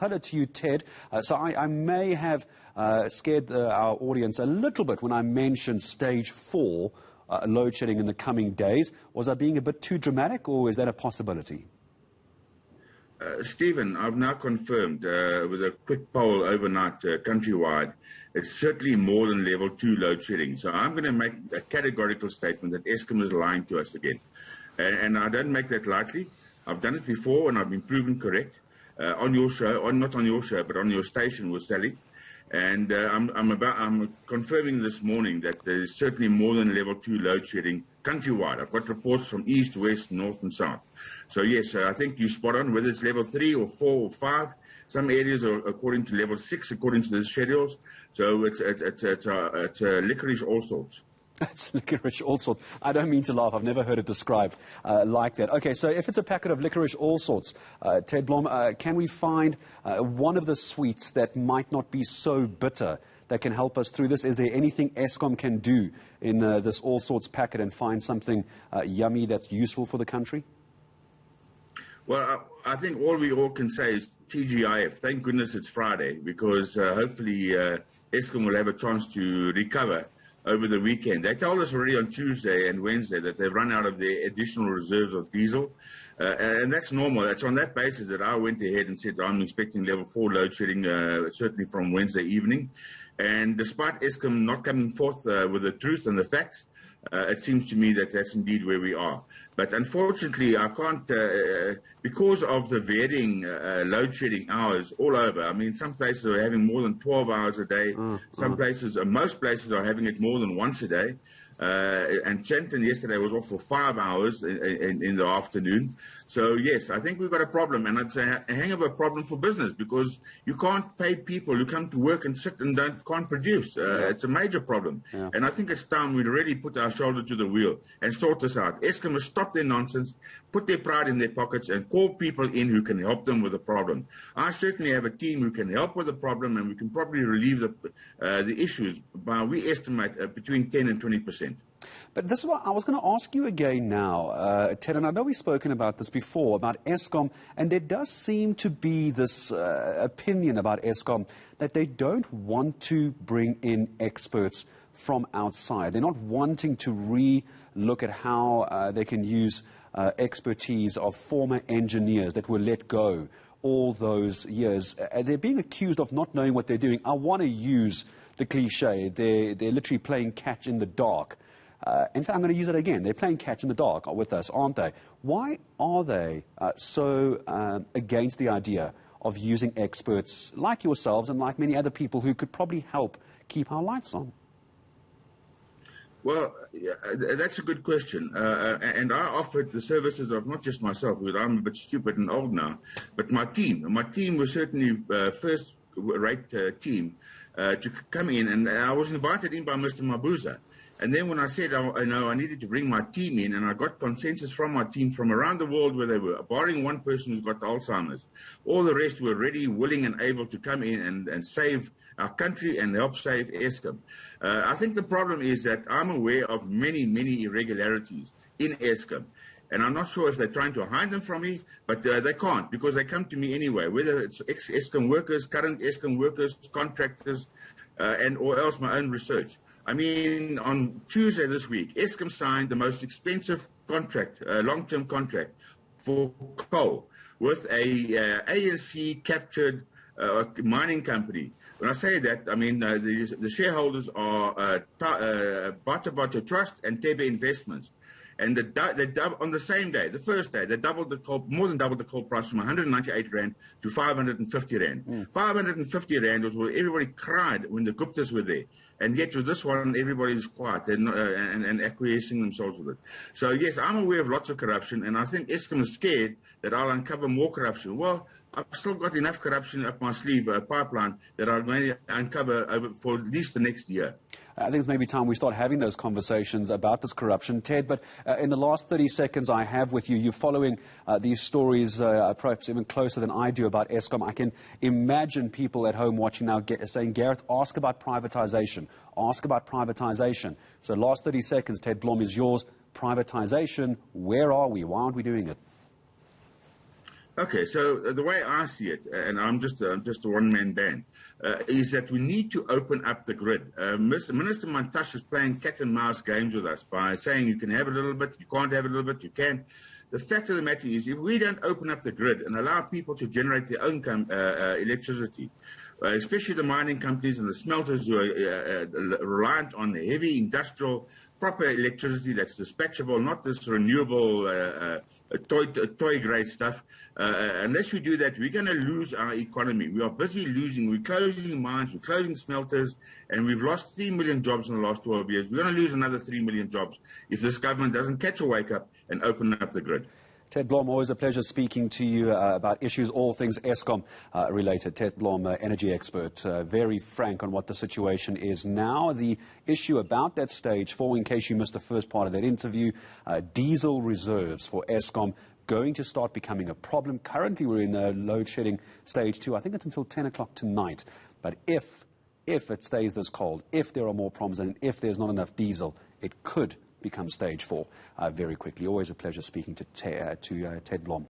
Hello to you, Ted. So I may have scared our audience a little bit when I mentioned stage 4 load shedding in the coming days. Was I being a bit too dramatic, or is that a possibility? Stephen, I've now confirmed with a quick poll overnight countrywide, it's certainly more than level 2 load shedding. So I'm going to make a categorical statement that Eskom is lying to us again. And I don't make that lightly. I've done it before and I've been proven correct. On your show, not on your show, but on your station with Sally. And I'm confirming this morning that there is certainly more than level 2 load shedding countrywide. I've got reports from east, west, north and south. So yes, I think you're spot on, whether it's level 3 or 4 or 5. Some areas are according to level 6, according to the schedules. So it's licorice all sorts. It's licorice all sorts. I don't mean to laugh. I've never heard it described like that. Okay, so if it's a packet of licorice all sorts, Ted Blom, can we find one of the sweets that might not be so bitter that can help us through this? Is there anything Eskom can do in this all sorts packet and find something yummy that's useful for the country? Well, I think all we all can say is TGIF. Thank goodness it's Friday, because hopefully Eskom will have a chance to recover over the weekend. They told us already on Tuesday and Wednesday that they've run out of their additional reserves of diesel, and that's normal. It's on that basis that I went ahead and said I'm expecting level 4 load shedding, certainly from Wednesday evening. And despite Eskom not coming forth with the truth and the facts, it seems to me that that's indeed where we are. But unfortunately, I can't, because of the varying load shedding hours all over. I mean, some places are having more than 12 hours a day. Some places, most places are having it more than once a day. And Chanton yesterday was off for 5 hours in the afternoon. So, yes, I think we've got a problem, and it's a hang of a problem for business, because you can't pay people who come to work and sit and can't produce. It's a major problem. Yeah. And I think it's time we really put our shoulder to the wheel and sort this out. Eskom must stop their nonsense, put their pride in their pockets, and call people in who can help them with the problem. I certainly have a team who can help with the problem, and we can probably relieve the issues by, we estimate, between 10 and 20%. But this is what I was going to ask you again now, Ted, and I know we've spoken about this before, about Eskom, and there does seem to be this opinion about Eskom that they don't want to bring in experts from outside. They're not wanting to re-look at how they can use expertise of former engineers that were let go all those years. They're being accused of not knowing what they're doing. I want to use the cliche. They're literally playing catch in the dark. In fact, I'm going to use it again. They're playing catch in the dark with us, aren't they? Why are they so against the idea of using experts like yourselves and like many other people who could probably help keep our lights on? Well, that's a good question. And I offered the services of not just myself, because I'm a bit stupid and old now, but my team. My team was certainly first-rate team to come in, and I was invited in by Mr. Mabuza. And then when I said I needed to bring my team in, and I got consensus from my team from around the world where they were, barring one person who's got Alzheimer's, all the rest were ready, willing and able to come in and save our country and help save Eskom. I think the problem is that I'm aware of many, many irregularities in Eskom. And I'm not sure if they're trying to hide them from me, but they can't, because they come to me anyway, whether it's ex-Eskom workers, current Eskom workers, contractors, or else my own research. I mean, on Tuesday this week, Eskom signed the most expensive contract, long-term contract for coal with a ANC-captured mining company. When I say that, I mean the shareholders are Bata Trust and Tebe Investments. And on the same day, the first day, they doubled the coal, more than doubled the coal price from 198 Rand to 550 Rand. 550 Rand was where everybody cried when the Guptas were there. And yet with this one, everybody's quiet and acquiescing themselves with it. So, yes, I'm aware of lots of corruption, and I think Eskom is scared that I'll uncover more corruption. Well, I've still got enough corruption up my sleeve, a pipeline, that I'll maybe uncover for at least the next year. I think it's maybe time we start having those conversations about this corruption. Ted, but in the last 30 seconds I have with you, you're following these stories perhaps even closer than I do about Eskom. I can imagine people at home watching now saying, Gareth, ask about privatization. Ask about privatization. So last 30 seconds, Ted Blom, is yours. Privatization, where are we? Why aren't we doing it? Okay, so the way I see it, and I'm just a one-man band, is that we need to open up the grid. Minister Mantashe is playing cat and mouse games with us by saying you can have a little bit, you can't have a little bit, you can. The fact of the matter is, if we don't open up the grid and allow people to generate their own electricity, especially the mining companies and the smelters who are reliant on the heavy industrial, proper electricity that's dispatchable, not this renewable toy-grade stuff. Unless we do that, we're going to lose our economy. We are busy losing. We're closing mines, we're closing smelters, and we've lost 3 million jobs in the last 12 years. We're going to lose another 3 million jobs if this government doesn't catch a wake-up and open up the grid. Ted Blom, always a pleasure speaking to you about issues, all things Eskom related. Ted Blom, energy expert, very frank on what the situation is now. The issue about that stage 4, in case you missed the first part of that interview, diesel reserves for Eskom going to start becoming a problem. Currently, we're in load shedding stage 2. I think it's until 10 o'clock tonight. But if it stays this cold, if there are more problems, and if there's not enough diesel, it could become stage 4 very quickly. Always a pleasure speaking to Ted Blom.